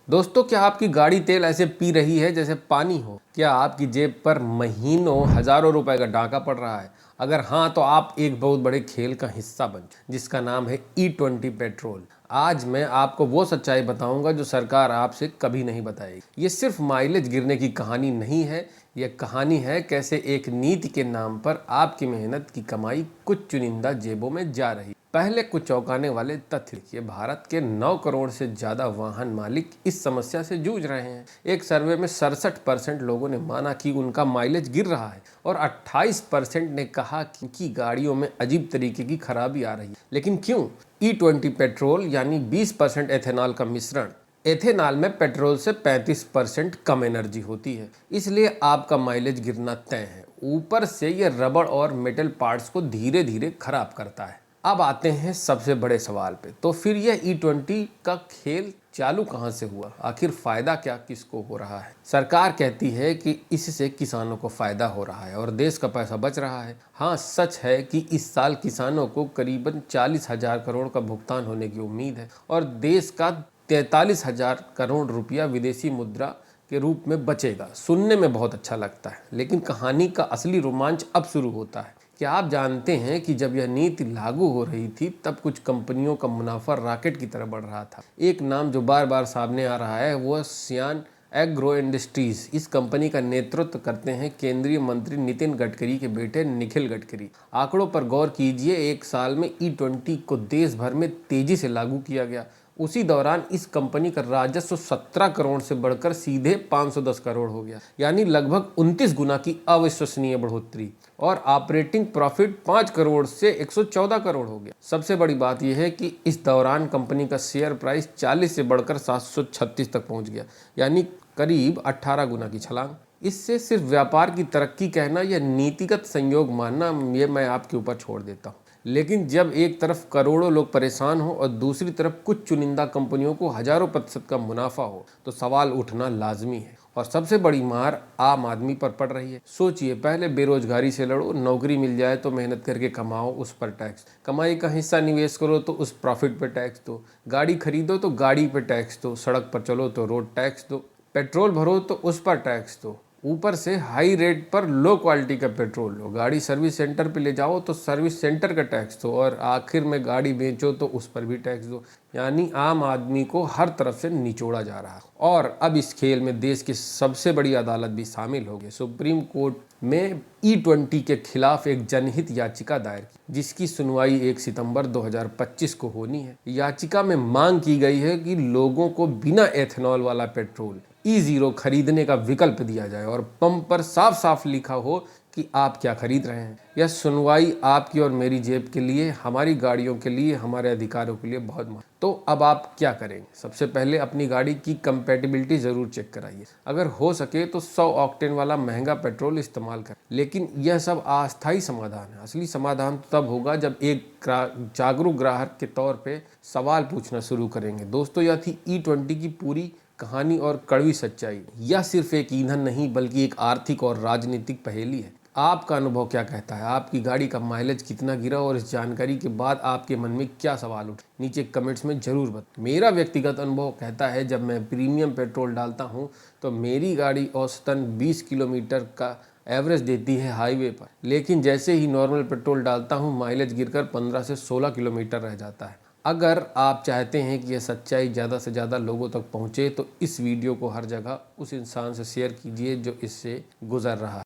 दोस्तों, क्या आपकी गाड़ी तेल ऐसे पी रही है जैसे पानी हो? क्या आपकी जेब पर महीनों हजारों रुपए का डाका पड़ रहा है? अगर हाँ, तो आप एक बहुत बड़े खेल का हिस्सा बन जिसका नाम है E20 पेट्रोल। आज मैं आपको वो सच्चाई बताऊंगा जो सरकार आपसे कभी नहीं बताएगी। ये सिर्फ माइलेज गिरने की कहानी नहीं है, यह कहानी है कैसे एक नीति के नाम पर आपकी मेहनत की कमाई कुछ चुनिंदा जेबों में जा रही। पहले कुछ चौंकाने वाले तथ्य देखिए। भारत के 9 करोड़ से ज्यादा वाहन मालिक इस समस्या से जूझ रहे हैं। एक सर्वे में 67% लोगों ने माना कि उनका माइलेज गिर रहा है और 28% ने कहा कि गाड़ियों में अजीब तरीके की खराबी आ रही है। लेकिन क्यों? E20 पेट्रोल यानी 20% एथेनॉल का मिश्रण। एथेनॉल में पेट्रोल से 35% कम एनर्जी होती है, इसलिए आपका माइलेज गिरना तय है। ऊपर से यह रबड़ और मेटल पार्ट्स को धीरे धीरे खराब करता है। अब आते हैं सबसे बड़े सवाल पे, तो फिर यह E20 का खेल चालू कहाँ से हुआ? आखिर फायदा क्या किसको हो रहा है? सरकार कहती है कि इससे किसानों को फायदा हो रहा है और देश का पैसा बच रहा है। हाँ, सच है कि इस साल किसानों को करीबन 40,000 करोड़ का भुगतान होने की उम्मीद है और देश का 43,000 करोड़ रुपया विदेशी मुद्रा के रूप में बचेगा। सुनने में बहुत अच्छा लगता है, लेकिन कहानी का असली रोमांच अब शुरू होता है। क्या आप जानते हैं कि जब यह नीति लागू हो रही थी तब कुछ कंपनियों का मुनाफा रॉकेट की तरह बढ़ रहा था? एक नाम जो बार बार सामने आ रहा है वो सियान एग्रो इंडस्ट्रीज। इस कंपनी का नेतृत्व करते हैं केंद्रीय मंत्री नितिन गडकरी के बेटे निखिल गडकरी। आंकड़ों पर गौर कीजिए, एक साल में E20 को देश भर में तेजी से लागू किया गया। उसी दौरान इस कंपनी का राजस्व 17 करोड़ से बढ़कर सीधे 510 करोड़ हो गया, यानी लगभग 29 गुना की अविश्वसनीय बढ़ोतरी। और ऑपरेटिंग प्रॉफिट 5 करोड़ से 114 करोड़ हो गया। सबसे बड़ी बात यह है कि इस दौरान कंपनी का शेयर प्राइस 40 से बढ़कर 736 तक पहुंच गया, यानी करीब 18 गुना की छलांग। इससे सिर्फ व्यापार की तरक्की कहना या नीतिगत संयोग मानना, ये मैं आपके ऊपर छोड़ देता हूँ। लेकिन जब एक तरफ करोड़ों लोग परेशान हो और दूसरी तरफ कुछ चुनिंदा कंपनियों को हजारों प्रतिशत का मुनाफा हो, तो सवाल उठना लाजमी है। और सबसे बड़ी मार आम आदमी पर पड़ रही है। सोचिए, पहले बेरोजगारी से लड़ो, नौकरी मिल जाए तो मेहनत करके कमाओ, उस पर टैक्स, कमाई का हिस्सा निवेश करो तो उस प्रॉफिट पर टैक्स दो, गाड़ी खरीदो तो गाड़ी पर टैक्स दो, सड़क पर चलो तो रोड टैक्स दो, पेट्रोल भरो तो उस पर टैक्स दो, ऊपर से हाई रेट पर लो क्वालिटी का पेट्रोल लो, गाड़ी सर्विस सेंटर पे ले जाओ तो सर्विस सेंटर का टैक्स दो, और आखिर में गाड़ी बेचो तो उस पर भी टैक्स दो। यानी आम आदमी को हर तरफ से निचोड़ा जा रहा है। और अब इस खेल में देश की सबसे बड़ी अदालत भी शामिल हो गई। सुप्रीम कोर्ट में E20 के खिलाफ एक जनहित याचिका दायर की, जिसकी सुनवाई 1 सितंबर 2025 को होनी है। याचिका में मांग की गई है कि लोगों को बिना एथेनॉल वाला पेट्रोल E0 खरीदने का विकल्प दिया जाए और पंप पर साफ साफ लिखा हो कि आप क्या खरीद रहे हैं। यह सुनवाई आपकी और मेरी जेब के लिए, हमारी गाड़ियों के लिए, हमारे अधिकारों के लिए बहुत महत्वपूर्ण। तो अब आप क्या करेंगे? सबसे पहले अपनी गाड़ी की कंपैटिबिलिटी जरूर चेक कराइए। अगर हो सके तो 100 ऑक्टेन वाला महंगा पेट्रोल इस्तेमाल करें। लेकिन यह सब अस्थायी समाधान है। असली समाधान तब होगा जब एक जागरूक ग्राहक के तौर पे सवाल पूछना शुरू करेंगे। दोस्तों, यह थी E20 की पूरी कहानी और कड़वी सच्चाई। यह सिर्फ एक ईंधन नहीं बल्कि एक आर्थिक और राजनीतिक पहेली है। आपका अनुभव क्या कहता है? आपकी गाड़ी का माइलेज कितना गिरा? और इस जानकारी के बाद आपके मन में क्या सवाल उठे? नीचे कमेंट्स में जरूर बताएं। मेरा व्यक्तिगत अनुभव कहता है, जब मैं प्रीमियम पेट्रोल डालता हूं तो मेरी गाड़ी औसतन 20 किलोमीटर का एवरेज देती है हाईवे पर, लेकिन जैसे ही नॉर्मल पेट्रोल डालता हूं माइलेज गिरकर 15 से 16 किलोमीटर रह जाता है। अगर आप चाहते हैं कि यह सच्चाई ज़्यादा से ज़्यादा लोगों तक पहुंचे तो इस वीडियो को हर जगह उस इंसान से शेयर कीजिए जो इससे गुजर रहा है।